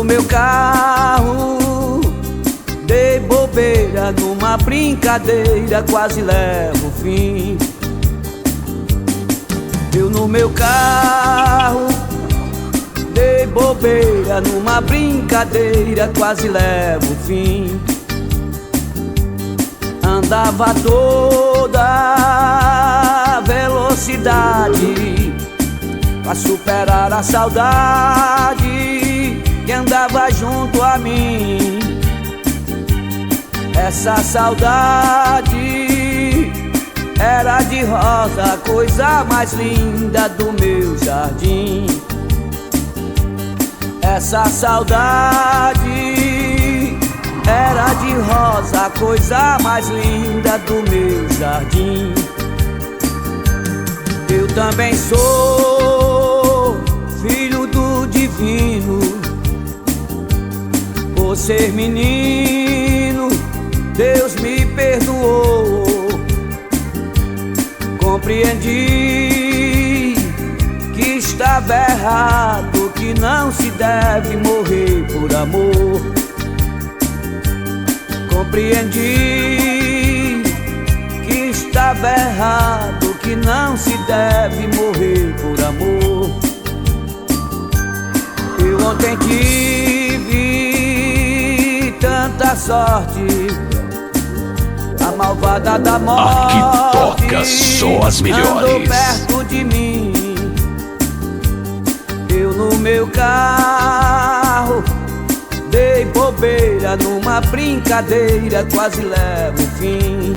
no meu carro, dei bobeira numa brincadeira, quase levo o fim. Eu no meu carro, dei bobeira numa brincadeira, quase levo o fim. Andava a toda velocidade pra superar a saudade que andava junto a mim. Essa saudade era de rosa, a coisa mais linda do meu jardim. Essa saudade era de rosa, a coisa mais linda do meu jardim. Eu também sou filho do divino, por ser menino, Deus me perdoou. Compreendi que estava errado, que não se deve morrer por amor. Compreendi que estava errado, que não se deve morrer por amor. Eu ontem tive tanta sorte, a malvada da morte aqui toca só as melhores. andou perto de mim. Eu no meu carro, dei bobeira numa brincadeira, quase levo o fim.